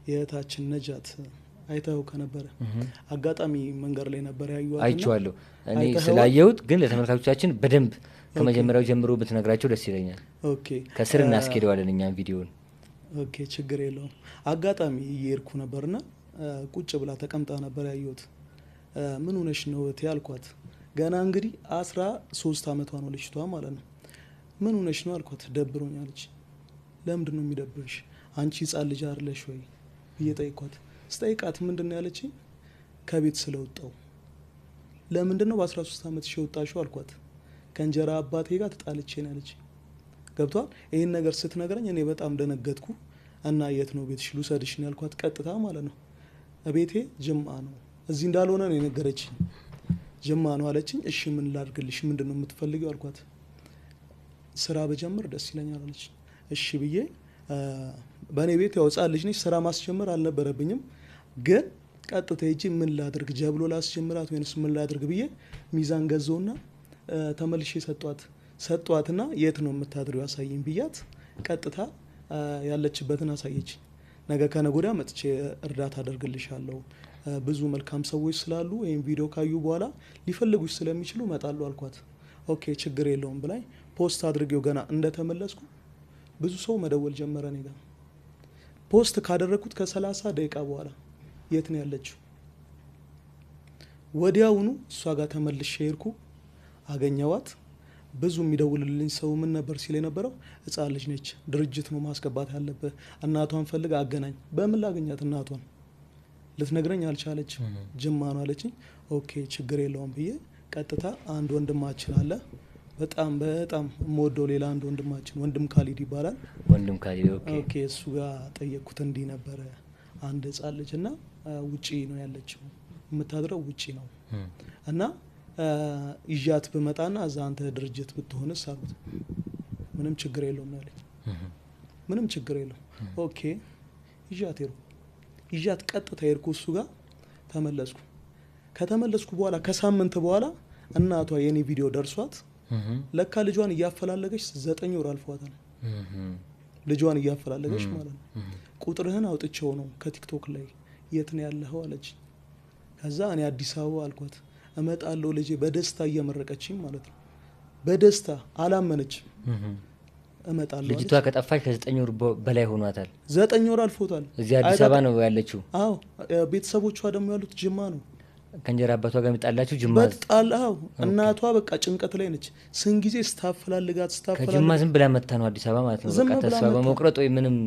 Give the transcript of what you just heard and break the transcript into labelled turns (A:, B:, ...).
A: የእህታችን ነጃት አይተው ከነበረ አጋጣሚ መንገር ላይ ነበር ያዩዋት
B: አይቼዋለሁ እኔ ስላየሁት ግን ለተመልካቾቻችን በደንብ ከመጀመሪያው ጀምሮ ብትነግራቸው ደስ ይለኛል።
A: ኦኬ
B: ከስር እናስኬደዋለን እኛም ቪዲዮውን።
A: ኦኬ ችግር የለውም። አጋጣሚ እየሄድኩ ነበርና ቁጭ ብላ ተቀምጣ ነበር ያዩት። ምን ሆነሽ ነው እህቴ አልኳት። ገና እንግዲህ 13 አመቷ ነው ልጅቷ ማለት ነው። ምን ሆነሽ ነው አልኳት። ደብሮኛለች። ለምንድን ነው የሚደብርሽ? አንቺ ህጻን ልጅ አይደለሽ ወይ ብዬ ጠይኳት። ስጠይቃት ምንድን ነው ያለችኝ? ከቤት ስለወጣው። ለምንድን ነው በ13 አመትሽ የወጣሽው አልኳት። ከእንጀራ አባቴ ጋር ተጣልቼ ነው ያለችኝ። ገብቷል። ይሄን ነገር ስትነግረኝ እኔ በጣም ደነገጥኩ እና የት ነው ቤትሽ ልውሰድሽ ነው ያልኳት። ቀጥታ ማለት ነው ቤቴ ጅማ ነው፣ እዚህ እንዳልሆነ ነው የነገረችኝ። ጅማ ነው አለችኝ። እሺ ምን ላድርግልሽ? ምንድን ነው የምትፈልጊው አልኳት። ስራ በጀምር ደስ ይለኛል አለችኝ። እሺ ብዬ በእኔ ቤት ያው ህጻን ልጅ ነች፣ ስራ ማስጀመር አልነበረብኝም። ግን ቀጥታ ሄጄ ምን ላድርግ ጀብሎ ላስጀምራት ወይንስ ምን ላድርግ ብዬ ሚዛን ገዘውና ተመልሼ ሰጧትና የት ነው የምታድሪው አሳይኝ ብያት ቀጥታ ያለችበትን አሳየችኝ። ነገ ከነገ ወዲያ መጥቼ እርዳታ አደርግልሻለሁ፣ ብዙ መልካም ሰዎች ስላሉ ወይም ቪዲዮ ካዩ በኋላ ሊፈልጉሽ ስለሚችሉ እመጣለሁ አልኳት። ኦኬ ችግር የለውም ብላኝ ፖስት አድርጌው ገና እንደተመለስኩ ብዙ ሰው መደወል ጀመረ እኔ ጋር። ፖስት ካደረኩት ከ30 ደቂቃ በኋላ የት ነው ያለችው? ወዲያውኑ እሷ ጋር ተመልሼ ሄድኩ፣ አገኘዋት። ብዙ የሚደውልልኝ ሰው ምን ነበር ሲል የነበረው ህጻን ልጅ ነች፣ ድርጅት ነው ማስገባት ያለበት፣ እናቷን ፈልግ አገናኝ። በምን ላገኛት? እናቷን ልትነግረኝ አልቻለች። ጅማ ነው አለችኝ። ኦኬ ችግር የለውም ብዬ ቀጥታ አንድ ወንድማችን አለ በጣም የምወደው ሌላ አንድ ወንድማችን ወንድም ካሊድ ይባላል።
B: ወንድም ካሊድ
A: ኦኬ እሱ ጋር ጠየቅኩት። እንዲህ ነበረ አንድ ህጻን ልጅ እና ውጪ ነው ያለችው፣ የምታድረው ውጪ ነው እና ይዣት ብመጣና እዛ አንተ ድርጅት ብትሆንስ አሉት። ምንም ችግር የለውም ያለኝ። ምንም ችግር የለውም። ኦኬ ይዣት ቀጥታ ሄድኩ እሱ ጋር ተመለስኩ። ከተመለስኩ በኋላ ከሳምንት በኋላ እናቷ የኔ ቪዲዮ ደርሷት ለካ ልጇን እያፈላለገች 9 ወር አልፏታል። ልጇን እያፈላለገች ማለት ነው። ቁጥርህን አውጥቼው ነው ከቲክቶክ ላይ የት ነው ያለኸው አለች። ከዛ እኔ አዲስ አበባ አልኳት። እመጣለሁ ልጄ በደስታ እየመረቀችኝ ማለት ነው። በደስታ አላመነችም። እመጣለሁ።
B: ልጅቷ ከጠፋች ከ9 ወር በላይ ሆኗታል።
A: 9 ወር አልፎታል።
B: እዚህ አዲስ አበባ ነው ያለችው።
A: አዎ ቤተሰቦቿ ደግሞ ያሉት ጅማ ነው።
B: ከእንጀራ አባቷ ጋር የሚጣላችሁ ጅማ
A: በጣላው። እናቷ በቃ ጭንቀት ላይ ነች። ስንት ጊዜ ስታፈላልጋት
B: ከጅማ ዝም ብላ መታ ነው አዲስ አበባ ማለት ነው። በቃ ተስፋ በመቁረጥ ወይ ምንም